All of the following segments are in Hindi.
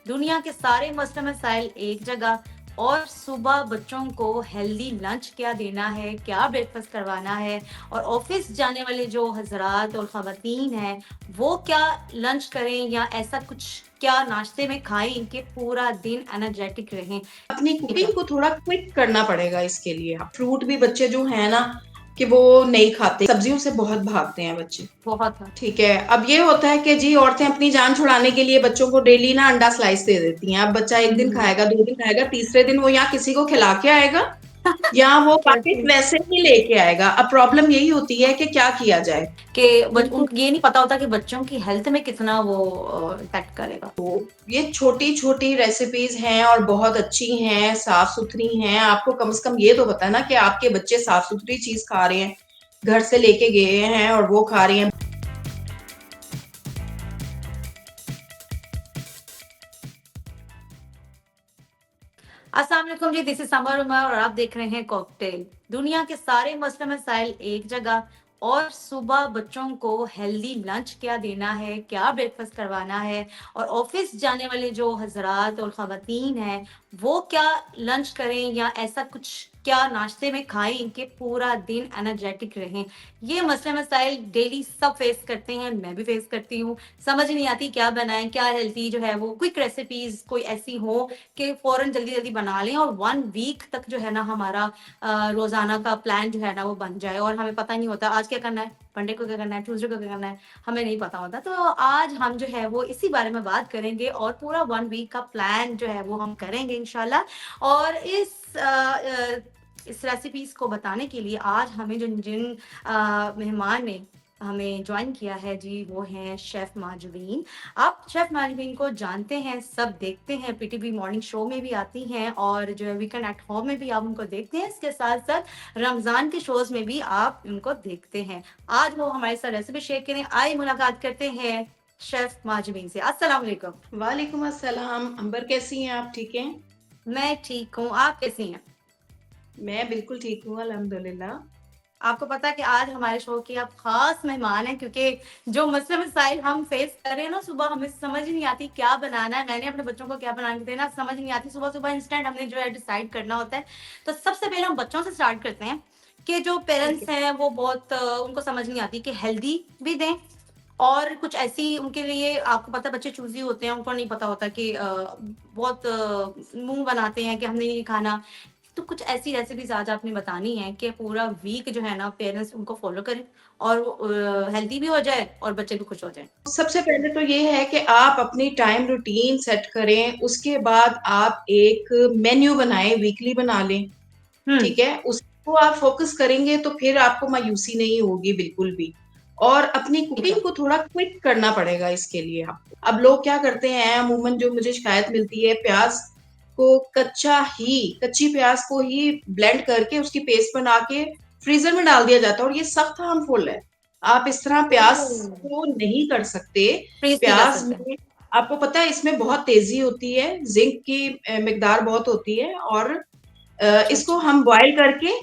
दुनिया के सारे मसले मसाइल एक जगह और सुबह बच्चों को हेल्दी लंच क्या देना है, क्या ब्रेकफास्ट करवाना है और ऑफिस जाने वाले जो हजरात और ख़वातीन हैं, वो क्या लंच करें या ऐसा कुछ क्या नाश्ते में खाएं कि पूरा दिन एनर्जेटिक रहें। अपनी ठीक है, कुकिंग को थोड़ा क्विक करना पड़ेगा इसके लिए। फ्रूट भी बच्चे जो है ना कि वो नहीं खाते, सब्जियों से बहुत भागते हैं बच्चे। बहुत है। ठीक है, अब ये होता है कि जी औरतें अपनी जान छुड़ाने के लिए बच्चों को डेली ना अंडा स्लाइस दे देती हैं। अब बच्चा एक दिन हम्म। खाएगा, 2 दिन खाएगा, तीसरे दिन वो या किसी को खिला के आएगा या वो पैकेट कैसे वैसे ही लेके आएगा। अब प्रॉब्लम यही होती है कि क्या किया जाए। कि बिल्कुल, उनको ये नहीं पता होता कि बच्चों की हेल्थ में कितना वो इम्पैक्ट करेगा। ये छोटी-छोटी रेसिपीज़ हैं और बहुत अच्छी हैं, साफ-सुथरी हैं। आपको कम से कम ये तो पता है ना कि आपके बच्चे साफ-सुथरी चीज़ खा रहे हैं, घर से लेके गए हैं और वो खा रहे हैं। अस्सलाम वालेकुम जी, दिस इज समर उमर और आप देख रहे हैं कॉकटेल। दुनिया के सारे मसले मसाइल एक जगह और सुबह बच्चों को हेल्दी लंच क्या देना है, क्या ब्रेकफास्ट करवाना है और ऑफिस जाने वाले जो हजरात और ख़वातीन हैं, वो क्या लंच करें या ऐसा कुछ क्या नाश्ते में खाएं कि पूरा दिन एनर्जेटिक रहें। ये मसले मसाइल डेली सब फेस करते हैं, मैं भी फेस करती हूँ। समझ नहीं आती क्या बनाएं, क्या हेल्थी जो है वो क्विक रेसिपीज कोई ऐसी हो कि फ़ौरन जल्दी-जल्दी बना लें और 1 वीक तक जो है ना हमारा रोज़ाना का प्लान जो है ना वो बन जाए और हमें पता नहीं होता आज क्या करना है, मंडे को क्या करना है, ट्यूसडे को क्या करना है, हमें नहीं पता होता। तो आज हम जो है वो इसी बारे में बात करेंगे और पूरा 1 वीक का प्लान जो है वो हम करेंगे इंशाल्लाह। और इस रेसिपीज़ को बताने के लिए आज हमें जिन जिन मेहमान ने हमें जॉइन किया है जी, वो हैं शेफ़ माजुबीन। आप शेफ मालवीन को जानते हैं, सब देखते हैं, पीटीवी मॉर्निंग शो में भी आती हैं और जो है वीकेंड एट होम में भी आप उनको देखते हैं। इसके साथ-साथ रमज़ान के शोज़ में भी आप उनको देखते हैं। आज वो हमारे साथ रेसिपी शेयर करें, आइए मुलाकात करते हैं शेफ माजुबीन से। अस्सलाम वालेकुम। वालेकुम अस्सलाम, अंबर कैसी हैं आप, ठीक हैं? मैं ठीक हूँ, आप कैसी हैं? मैं बिल्कुल ठीक हूँ, अल्हम्दुलिल्लाह। आपको पता है कि आज हमारे शो की आप ख़ास मेहमान हैं क्योंकि जो मसले मसाइल हम फेस कर रहे हैं ना, सुबह हमें समझ नहीं आती क्या बनाना है। मैंने अपने बच्चों को क्या बना के देना समझ नहीं आती। सुबह-सुबह इंस्टेंट हमने जो है डिसाइड करना होता है। तो सबसे पहले हम बच्चों से स्टार्ट करते हैं कि जो ठीक है। पेरेंट्स हैं वो बहुत उनको समझ नहीं आती कि हेल्दी भी दें और कुछ ऐसी उनके लिए आपको पता है बच्चे चूज़ी होते हैं, उनको नहीं पता होता कि बहुत मुँह बनाते हैं कि हमने ये नहीं खाना। तो कुछ ऐसी रेसिपीज़ आज आपने बतानी है कि पूरा वीक जो है ना पेरेंट्स उनको फ़ॉलो करें और वो हेल्दी भी हो जाए और बच्चे भी खुश हो जाएँ। सबसे पहले तो ये है कि आप अपनी टाइम रूटीन सेट करें, उसके बाद आप एक मेन्यू बनाएँ, वीकली बना लें, हुँ, ठीक है? उसको आप फ़ोकस करेंगे तो फिर आपको मायूसी नहीं होगी बिल्कुल भी। और अपनी ठीक है। कुकिंग को थोड़ा क्विक करना पड़ेगा इसके लिए आपको। अब लोग क्या करते हैं अमूमन, जो मुझे शिकायत मिलती है, प्याज़ को कच्ची प्याज़ को ही ब्लेंड करके उसकी पेस्ट बना के फ्रीज़र में डाल दिया जाता है और ये सख्त हार्मफुल है। आप इस तरह प्याज़ ओह! को नहीं कर सकते। फ्रीज़ नहीं कर प्याज़ सकते। में आपको पता है इसमें बहुत तेज़ी होती है, ज़िंक की मिकदार बहुत होती है और अच्छा, इसको अच्छा। हम बॉयल करके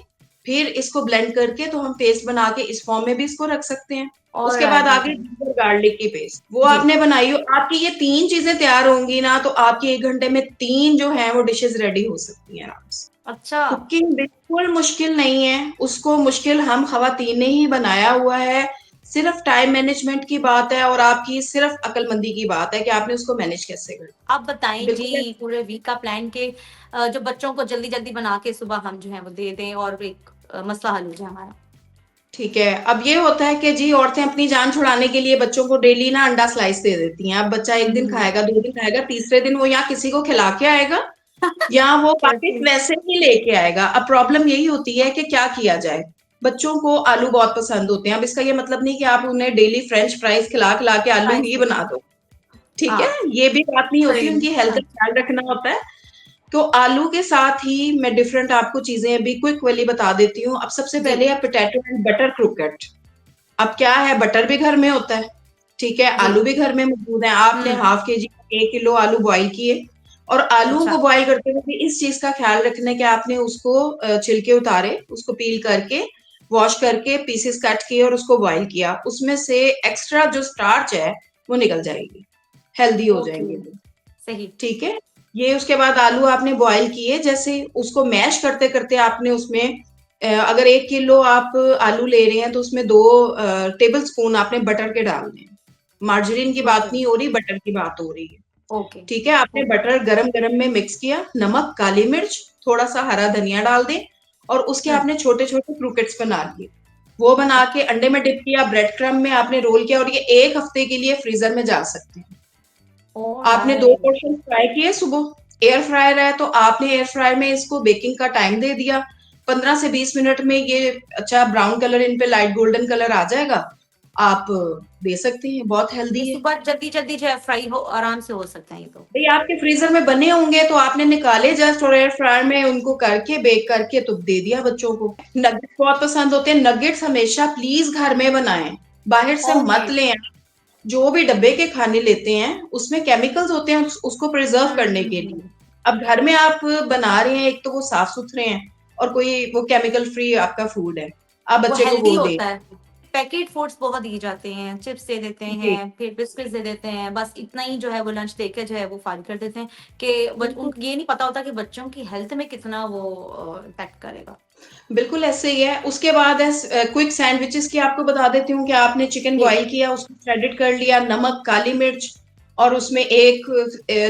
फिर इसको ब्लेंड करके तो हम पेस्ट बना के इस फॉर्म में भी इसको रख सकते हैं। उसके बाद ऑलराइट, आगे ऑलराइट। जिंजर गार्लिक की पेस्ट वो जी। आपने बनाई हो, आपकी ये 3 चीज़ें तैयार होंगी ना तो आपकी 1 घंटे में 3 जो हैं वो डिशेज़ रेडी हो सकती हैं आराम से। अच्छा, कुकिंग बिल्कुल मुश्किल नहीं है, उसको मुश्किल हम ख़वातीन ने ही बनाया हुआ है। सिर्फ़ टाइम मैनेजमेंट की बात है और आपकी सिर्फ़ अक्लमंदी की बात है कि आपने उसको मैनेज कैसे करना आप बताएँ है। बिल्कुल जी पूरे वीक का प्लान के जो बच्चों को जल्दी-जल्दी बना के सुबह हम जो है वो दे दें और एक मसला हल हो जाए हमारा। ठीक है, अब ये होता है कि जी औरतें अपनी जान छुड़ाने के लिए बच्चों को डेली ना अंडा स्लाइस दे देती हैं। अब बच्चा 1 दिन हुँ। खाएगा, 2 दिन खाएगा, तीसरे दिन वो या किसी को खिला के आएगा या वो पैकेट कैसे? वैसे ही लेके आएगा। अब प्रॉब्लम यही होती है कि क्या किया जाए? बच्चों को आलू बहुत पसंद होते हैं। अब इसका ये मतलब नहीं कि आप उन्हें डेली फ्रेंच फ्राइज़ खिला-खिला के आलू फ्राइज़ ही के बना दो, ठीक है? हाँ, ये भी बात नहीं होती, सही। उनकी हेल्थ का हाँ, ख्याल रखना होता है। तो आलू के साथ ही मैं डिफरेंट आपको चीज़ें अभी क्विक वाली बता देती हूँ। अब सबसे जी, पहले है पोटैटो एंड बटर क्रोकेट। अब क्या है, बटर भी घर में होता है, ठीक है, जी। आलू भी घर में मौजूद है। आपने हुँ, हाफ केजी 1 किलो आलू बॉयल किए और आलूओं अच्छा, को बॉयल करते हुए भी इस चीज़ का ख्याल रखना है कि आपने उसको छिलके उतारे, उसको पील करके, वॉश करके पीसेस कट किए और उसको बॉयल किया। उसमें से एक्स्ट्रा जो स्टार्च है, वो निकल जाएगी, हेल्दी हो ओके, जाएँगे वो। सही। ठीक है? ये उसके बाद आलू आपने बॉयल किए, जैसे उसको मैश करते-करते आपने उसमें अगर 1 किलो आप आलू ले रहे हैं तो उसमें 2 टेबलस्पून आपने बटर के डालने हैं। मार्जरीन की बात ओके, नहीं हो रही, बटर की बात हो रही है। ओके, ठीक है? आपने ओके। बटर गरम-गरम में मिक्स किया, नमक, काली मिर्च, थोड़ा-सा हरा धनिया डाल दें और उसके हुँ, आपने छोटे-छोटे क्रूकेट्स बना लिए। वो बना के अच्छा। अंडे में डिप किया, ब्रेड क्रम्ब में आपने रोल किया और ये 1 हफ्ते के लिए फ्रीज़र में जा सकते हैं। आपने 2 ऑलराइट। पोर्शन फ्राई किए सुबह, एयर फ्रायर है तो आपने एयर फ्रायर में इसको बेकिंग का टाइम दे दिया। 15 से 20 मिनट में ये अच्छा ब्राउन कलर इन पे लाइट गोल्डन कलर आ जाएगा। आप दे सकते हैं, बहुत ये हेल्दी है। सुबह जल्दी-जल्दी जो है फ्राई हो आराम से हो सकता है ये तो। भई आपके फ्रीज़र में बने होंगे तो आपने निकाले जस्ट और एयर फ्रायर में उनको करके बेक करके तो दे दिया बच्चों को। नगेट्स बहुत पसंद होते हैं, नगेट्स हमेशा प्लीज़ घर में बनाएँ, बाहर से मत होममेड। लें आप। जो भी डब्बे के खाने लेते हैं, उसमें केमिकल्स होते हैं उसको प्रिज़र्व हुँ, करने हुँ, के लिए। हुँ। अब घर में आप बना रहे हैं, एक तो वो साफ-सुथरे हैं और कोई वो केमिकल फ्री आपका फूड है। आप वो बच्चे को हेल्दी वो दें। होता है। पैकेट फूड्स बहुत दिए जाते हैं, चिप्स दे देते जी, हैं, फिर बिस्किट्स दे देते हैं, बस इतना ही जो है वो लंच देके जो है वो फारिग कर देते हैं कि बच बिल्कुल। उनको ये नहीं पता होता कि बच्चों की हेल्थ में कितना वो इम्पैक्ट करेगा। बिल्कुल ऐसे ही है। उसके बाद है क्विक सैंडविचेज़ की आपको बता देती हूँ कि आपने चिकन जी। बॉयल किया, उसको श्रेडेड कर लिया, नमक, काली मिर्च और उसमें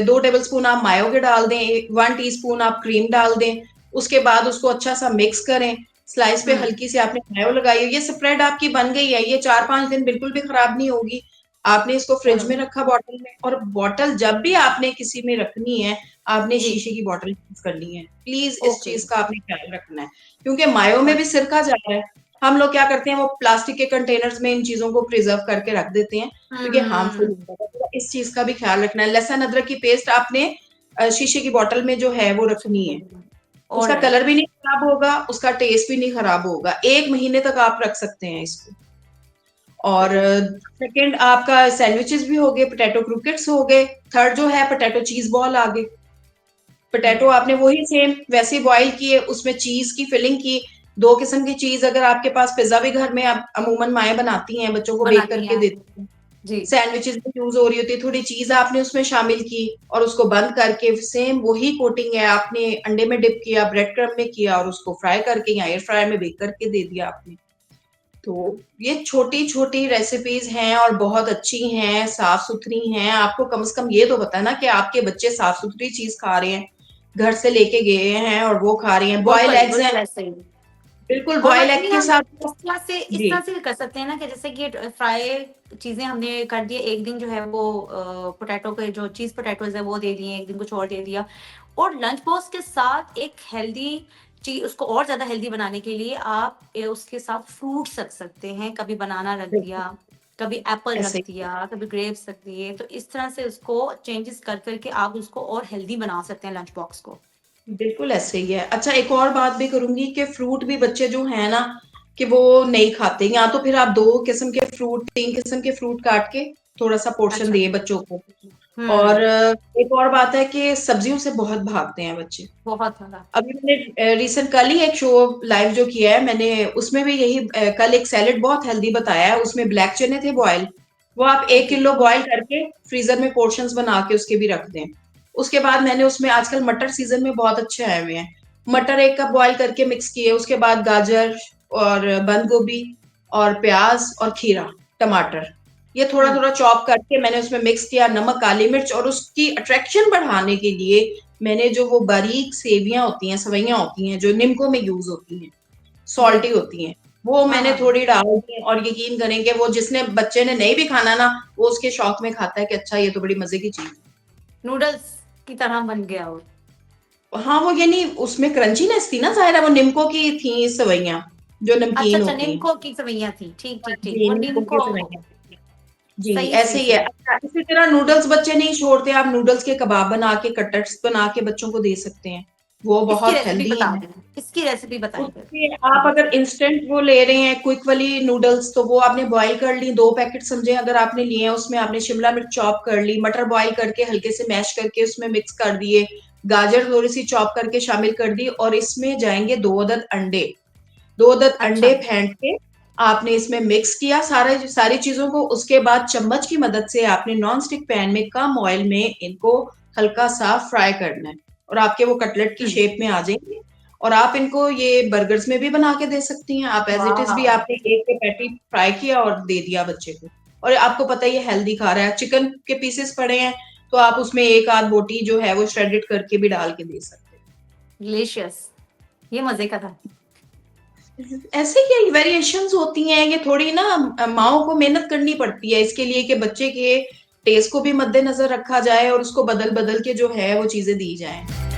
2 टेबलस्पून आप मायो के डाल दें, 1 टीस्पून आप क्रीम डाल दें। उसके बाद उसको अच्छा-सा मिक्स करें। स्लाइस पे हुँ, हल्की सी आपने मायो लगाई, ये स्प्रेड आपकी बन गई है। ये 4-5 दिन बिल्कुल भी खराब नहीं होगी। आपने इसको फ्रिज में ऑलराइट। रखा बॉटल में और बॉटल जब भी आपने किसी में रखनी है, आपने जी, शीशे की बॉटल यूज़ करनी है। प्लीज़ इस ओके। चीज़ का आपने ख्याल रखना है। क्योंकि मायो में और भी सिरका जा रहा है। हम लोग क्या करते हैं वो प्लास्टिक के कंटेनर्स में इन चीज़ों को प्रिज़र्व करके रख देते हैं, तो ये हार्मफुल हुँ, होता है। तो इस चीज़ का भी ख़्याल रखना है। लहसुन अदरक की पेस्ट आपने शीशे की बॉटल में जो है वो रखनी है। उसका ऑलराइट। कलर भी नहीं ख़राब होगा, उसका टेस्ट भी नहीं ख़राब होगा। 1 महीने तक आप रख सकते हैं इसको। और सही। सेकंड आपका सैंडविचेज़ भी हो गए, पोटैटो क्रूकेट्स हो गए। थर्ड जो है पोटैटो चीज़ बॉल आ गए। पोटैटो हुँ, आपने वही सेम वैसे ही बॉयल किए, उसमें चीज़ की फिलिंग की, 2 किस्म की चीज़ अगर आपके पास पिज़्ज़ा भी घर में अब अमूमन माएँ बनाती हैं, बच्चों को बेक बनाती करके हैं। देती हैं। जी, सैंडविचेज़ में यूज़ हो रही होती है, थोड़ी चीज़ आपने उसमें शामिल की और उसको बंद करके सेम वही कोटिंग है, आपने अंडे में डिप किया, ब्रेड क्रम्ब में किया और उसको फ्राई करके या एयर फ्रायर में बेक करके दे दिया आपने। तो ये छोटी-छोटी रेसिपीज़ हैं और बहुत अच्छी हैं, साफ-सुथरी हैं। आपको कम से कम ये तो पता है ना कि आपके बच्चे साफ-सुथरी चीज़ खा रहे हैं, घर से लेके गए हैं और वो खा रहे हैं। बॉयल बिल्कुल, एग्स हैं, बिल्कुल ऐसे ही। बिल्कुल और बॉयल वैसे एग ही के हम साथ इस जी, तरह से भी कर सकते हैं ना कि जैसे कि फ्राई चीज़ें हमने कर दी, एक दिन जो है वो पोटैटो के जो चीज़ पोटैटोज़ है वो दे दिए, एक दिन कुछ और दे दिया। और लंच बॉक्स के साथ एक हेल्दी उसको और ज़्यादा हेल्दी बनाने के लिए आप उसके साथ फ्रूट्स रख सकते हैं, कभी बनाना रख बिल्कुल, दिया, कभी एप्पल रख ऐसे ही। दिया, कभी ग्रेप्स रख दिए, तो इस तरह से उसको चेंजेस कर के आप उसको और हेल्दी बना सकते हैं लंच बॉक्स को। बिल्कुल ऐसे ही है। अच्छा एक और बात भी करूँगी कि फ्रूट भी बच्चे जो हैं ना, कि वो नहीं खाते। या तो फिर आप 2 किस्म के फ्रूट, 3 किस्म के फ्रूट काट के थोड़ा-सा पोर्शन अच्छा। दें बच्चों को। और हुँ, एक और बात है कि सब्जियों से बहुत भागते हैं बच्चे। बहुत ज़्यादा। अभी मैंने रिसेंट कल ही एक शो लाइव जो किया है मैंने, उसमें भी यही कल एक सैलेड बहुत हेल्दी बताया है, उसमें ब्लैक चने थे बॉयल, वो आप 1 ओके। किलो बॉयल करके फ्रीज़र में पोर्शंस बना के उसके भी रख दें। उसके बाद मैंने उसमें आजकल मटर सीज़न में बहुत अच्छे आए हुए हैं। मटर 1 कप बॉयल करके मिक्स किए, उसके बाद गाजर और बंद गोभी और प्याज़ और खीरा, टमाटर, ये हुँ, थोड़ा-थोड़ा चॉप करके मैंने उसमें मिक्स किया, नमक, काली मिर्च और उसकी अट्रैक्शन बढ़ाने के लिए मैंने जो वो बारीक सेवियाँ होती हैं, सवइयाँ होती हैं, जो निम्को में यूज़ होती हैं, जी। सॉल्टी होती हैं, वो हाँ, मैंने हाँ, हाँ। थोड़ी डाल दी और यकीन करें कि वो जिसने बच्चे ने नहीं भी खाना ना, वो उसके शौक में खाता है कि अच्छा ये तो बड़ी मज़े की चीज़ है। नूडल्स की तरह बन गया वो। हाँ, वो यानी उसमें क्रंचीनेस थी ना ज़ाहिर है वो निम्को की थी सवइयाँ, जो अच्छा, नमकीन अच्छा होती हैं। निम्को की सेवइयाँ थी। ठीक, हाँ ठीक, ठीक। जी, वो निम्को की निम्को सेवइयाँ। जी, सही, ऐसे सही, ही है। सही। अच्छा, इसी तरह नूडल्स बच्चे नहीं छोड़ते, आप नूडल्स के कबाब बना के, कटलेट्स बना के बच्चों को दे सकते हैं। वो इसकी बहुत रेसिपी हेल्दी बता हैं। दें। इसकी रेसिपी बताएँ फिर। उसके आप अगर इंस्टेंट वो ले रहे हैं क्विक वाली नूडल्स तो वो आपने बॉयल कर ली, 2 पैकेट समझे अगर आपने लिए हैं, उसमें आपने शिमला मिर्च चॉप कर ली, मटर बॉयल करके हल्के से मैश करके उसमें मिक्स कर दिए, गाजर थोड़ी-सी चॉप करके शामिल कर दी और इसमें जाएँगे 2 अदद अंडे। 2 अदद अच्छा, अंडे फेंट के आपने इसमें मिक्स किया सारी चीज़ों को, उसके बाद चम्मच की मदद से आपने नॉन स्टिक पैन में कम ऑयल में इनको हल्का सा फ्राई करना है और आपके वो कटलेट की हम्म। शेप में आ जाएंगे। और आप इनको ये बर्गर्स में भी बना के दे सकती हैं। आप एज इट इज भी वाह। आपने एक के पैटी फ्राई किया और दे दिया बच्चे को, और आपको पता है ये हेल्दी खा रहा है। चिकन के पीसेस पड़े हैं तो आप उसमें एक आध बोटी जो है वो श्रेडेड करके भी डाल के दे सकते डिलीशियस, ये मजे का था। हैं। ऐसे क्या वेरिएशंस होती हैं, ये थोड़ी ना माओ को मेहनत करनी पड़ती है इसके लिए कि बच्चे के टेस्ट को भी मद्देनजर रखा जाए और उसको बदल बदल के जो है वो चीजें दी जाएं।